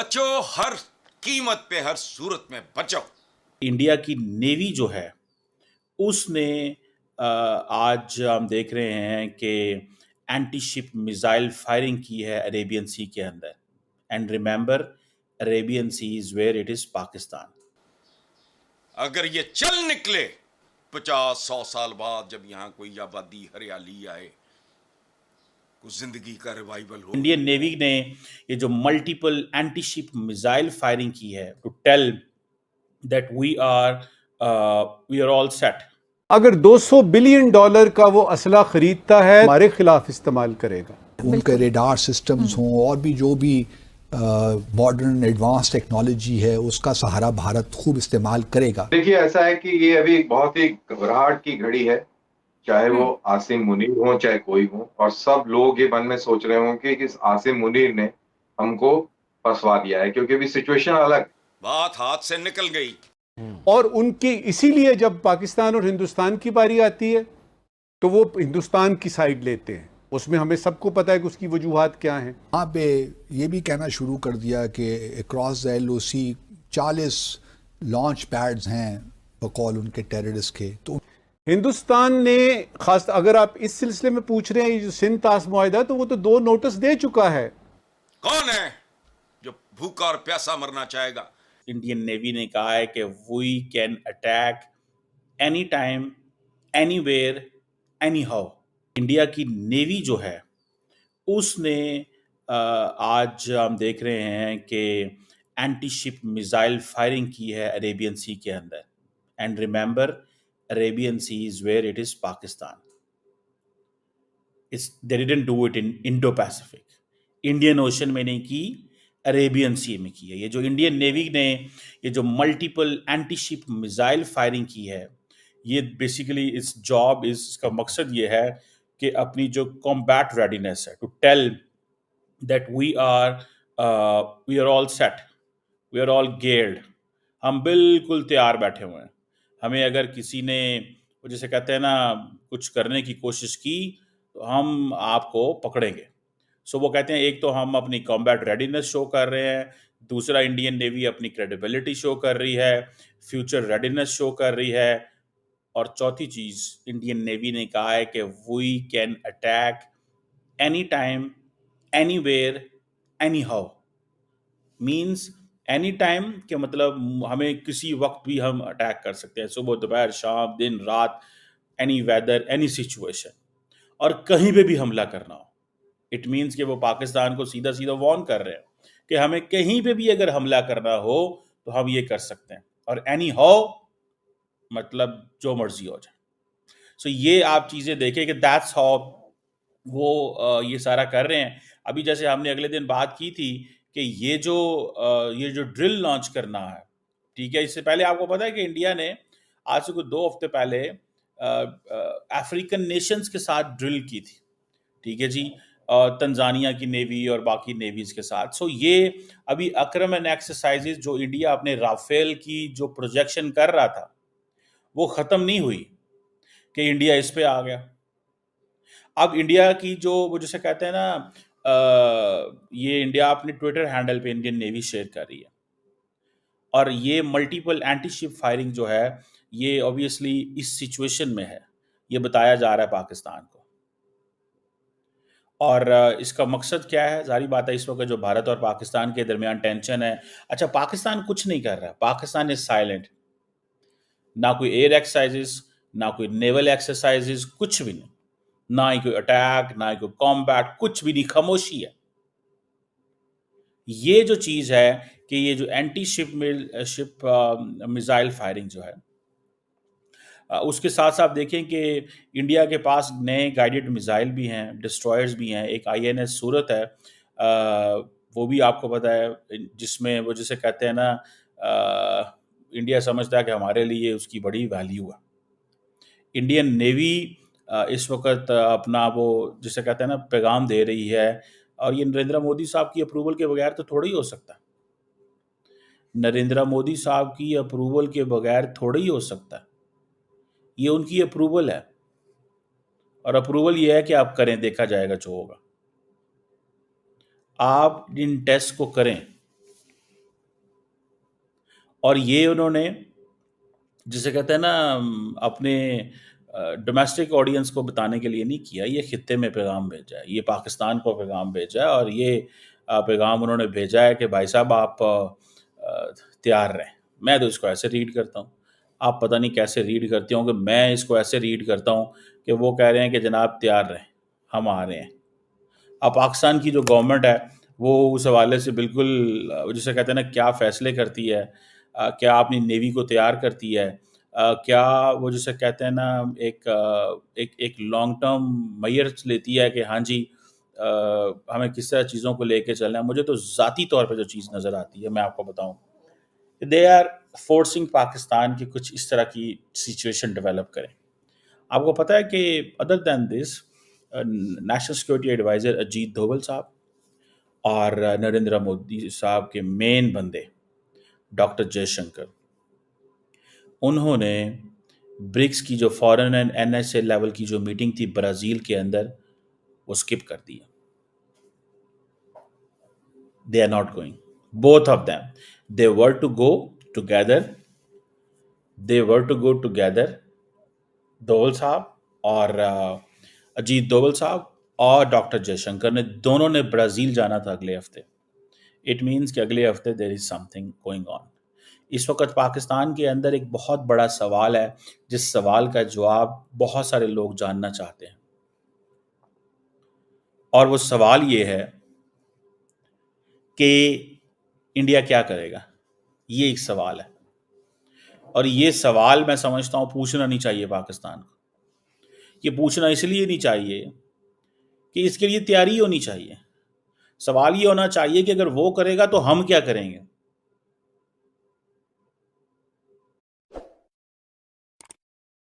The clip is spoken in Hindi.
बचो, हर कीमत पे, हर सूरत में बचो। इंडिया की नेवी जो है उसने आज हम देख रहे हैं कि एंटी शिप मिसाइल फायरिंग की है अरेबियन सी के अंदर। And remember, Arabian sea is where it is Pakistan. अगर ये चल निकले 50-100 साल बाद, जब यहां कोई आबादी हरियाली आए, कुछ जिंदगी का रिवाइवल हो। इंडियन नेवी ने ये जो multiple anti ship missile firing की है to tell that we are all set. अगर 200 बिलियन डॉलर का वो असला खरीदता है, हमारे खिलाफ इस्तेमाल करेगा। उनके रेडार सिस्टम्स हों और भी जो भी मॉडर्न एडवांस टेक्नोलॉजी है, उसका सहारा भारत खूब इस्तेमाल करेगा। देखिए, ऐसा है कि ये अभी बहुत ही घबराहट की घड़ी है, चाहे वो आसिम मुनीर हो चाहे कोई हो, और सब लोग ये मन में सोच रहे होंगे कि इस आसिम मुनीर ने हमको फंसवा दिया है, क्योंकि अभी सिचुएशन अलग। बात हाथ से निकल गई। और उनकी इसीलिए जब पाकिस्तान और हिंदुस्तान की बारी आती है तो वो हिंदुस्तान की साइड लेते हैं। उसमें हमें सबको पता है कि उसकी वजूहात क्या हैं। वहाँ पे ये भी कहना शुरू कर दिया कि across the LOC 40 launch pads हैं बकौल उनके टेररिस्ट के। तो हिंदुस्तान ने खास, अगर आप इस सिलसिले में पूछ रहे हैं, ये जो सिंध ताश मुआहिदा, तो वो तो 2 नोटिस दे चुका है। कौन है जो भूखा और प्यासा मरना चाहेगा? इंडियन नेवी ने कहा है कि we can attack any time, anywhere, any how. India की नेवी जो है उसने आज हम देख रहे हैं कि एंटी शिप मिसाइल फायरिंग की है अरेबियन सी के अंदर। And remember, Arabian sea is where it is Pakistan. They didn't do it in Indo Pacific, Indian ocean में नहीं की, अरेबियन सी में की है। ये जो इंडियन नेवी ने ये जो multiple anti ship missile firing की है, ये बेसिकली इसका मकसद ये है कि अपनी जो कॉम्बैट रेडीनेस है, to tell that we are all set, we are all geared. हम बिल्कुल तैयार बैठे हुए हैं। हमें अगर किसी ने, वो जैसे कहते हैं ना, कुछ करने की कोशिश की तो हम आपको पकड़ेंगे। सो वो कहते हैं, एक तो हम अपनी कॉम्बैट रेडीनेस शो कर रहे हैं, दूसरा इंडियन नेवी अपनी क्रेडिबिलिटी शो कर रही है, फ्यूचर रेडीनेस शो कर रही है, और चौथी चीज इंडियन नेवी ने कहा है कि we can attack any time, anywhere, any how. Means any time के मतलब हमें किसी वक्त भी हम अटैक कर सकते हैं, सुबह, दोपहर, शाम, दिन, रात, एनी वेदर, एनी सिचुएशन, और कहीं पे भी हमला करना हो। इट मीन्स कि वो पाकिस्तान को सीधा सीधा वार्न कर रहे हैं कि हमें कहीं पे भी अगर हमला करना हो तो हम ये कर सकते हैं, और एनी हाउ मतलब जो मर्जी हो जाए। सो ये आप चीज़ें देखें कि दैट्स हाउ वो ये सारा कर रहे हैं। अभी जैसे हमने अगले दिन बात की थी कि ये जो ड्रिल लॉन्च करना है, ठीक है, इससे पहले आपको पता है कि इंडिया ने आज से कुछ 2 हफ्ते पहले अफ्रीकन नेशंस के साथ ड्रिल की थी, ठीक है जी, तंजानिया की नेवी और बाकी नेवीज के साथ। सो ये अभी अक्रम एंड एक्सरसाइजेज जो इंडिया अपने राफेल की जो प्रोजेक्शन कर रहा था, वो खत्म नहीं हुई कि इंडिया इस पे आ गया। अब इंडिया की जो, वो जैसे कहते हैं ना, ये इंडिया अपने ट्विटर हैंडल पे इंडियन नेवी शेयर कर रही है, और ये मल्टीपल एंटी शिप फायरिंग जो है, ये ऑब्वियसली इस सिचुएशन में है, ये बताया जा रहा है पाकिस्तान को। और इसका मकसद क्या है? ज़ाहिर बात है, इस वक्त जो भारत और पाकिस्तान के दरमियान टेंशन है, अच्छा, पाकिस्तान कुछ नहीं कर रहा, पाकिस्तान इज साइलेंट। ना कोई एयर एक्सरसाइजेस, ना कोई नेवल एक्सरसाइजेस, कुछ भी नहीं, ना ही कोई अटैक, ना ही कोई कॉम्बैट, कुछ भी नहीं, खामोशी है। ये जो चीज़ है कि ये जो एंटी शिप मिसाइल फायरिंग जो है, उसके साथ साथ देखें कि इंडिया के पास नए गाइडेड मिसाइल भी हैं, डिस्ट्रॉयर्स भी हैं। एक INS सूरत है, वो भी आपको पता है, जिसमें वो जिसे कहते हैं ना, इंडिया समझता है कि हमारे लिए उसकी बड़ी वैल्यू है। इंडियन नेवी इस वक्त अपना वो जिसे कहते हैं ना पैगाम दे रही है, और ये नरेंद्र मोदी साहब की अप्रूवल के बगैर तो थोड़ा ही हो सकता है। नरेंद्र मोदी साहब की अप्रूवल के बगैर थोड़ा ही हो सकता है। ये उनकी अप्रूवल है, और अप्रूवल ये है कि आप करें, देखा जाएगा जो होगा। आप इन टेस्ट को करें, और ये उन्होंने, जिसे कहते हैं ना, अपने डोमेस्टिक ऑडियंस को बताने के लिए नहीं किया, ये खित्ते में पैगाम भेजा है, ये पाकिस्तान को पैगाम भेजा है। और ये पैगाम उन्होंने भेजा है कि भाई साहब आप तैयार रहें। मैं तो इसको ऐसे रीड करता हूँ, आप पता नहीं कैसे रीड करते होंगे, मैं इसको ऐसे रीड करता हूँ कि वो कह रहे हैं कि जनाब तैयार रहें, हम आ रहे हैं। अब पाकिस्तान की जो गवर्नमेंट है वो उस हवाले से बिल्कुल जिसे कहते हैं ना, क्या फ़ैसले करती है, क्या अपनी नेवी को तैयार करती है, क्या वो जिसे कहते हैं ना, एक लॉन्ग टर्म मेजर्स लेती है कि हाँ जी हमें किस तरह चीज़ों को लेके चलना है। मुझे तो ज़ाती तौर पे जो चीज़ नज़र आती है, मैं आपको बताऊं, दे आर फोर्सिंग पाकिस्तान की कुछ इस तरह की सिचुएशन डेवलप करें। आपको पता है कि other than this, national security adviser Ajit Doval साहब और नरेंद्र मोदी साहब के मेन बंदे डॉक्टर जयशंकर, उन्होंने ब्रिक्स की जो फॉरेन एंड एनएसए लेवल की जो मीटिंग थी ब्राज़ील के अंदर, वो स्किप कर दी है। They are not going. Both of them. They were to go together. Doval साहब और अजीत डोभाल साहब और डॉक्टर जयशंकर ने, दोनों ने ब्राज़ील जाना था अगले हफ्ते। इट मीन्स कि अगले हफ्ते there is something going on. इस वक्त पाकिस्तान के अंदर एक बहुत बड़ा सवाल है, जिस सवाल का जवाब बहुत सारे लोग जानना चाहते हैं, और वो सवाल ये है कि इंडिया क्या करेगा। ये एक सवाल है, और ये सवाल मैं समझता हूँ पूछना नहीं चाहिए पाकिस्तान को। ये पूछना इसलिए नहीं चाहिए कि इसके लिए तैयारी होनी चाहिए। सवाल ये होना चाहिए कि अगर वो करेगा तो हम क्या करेंगे।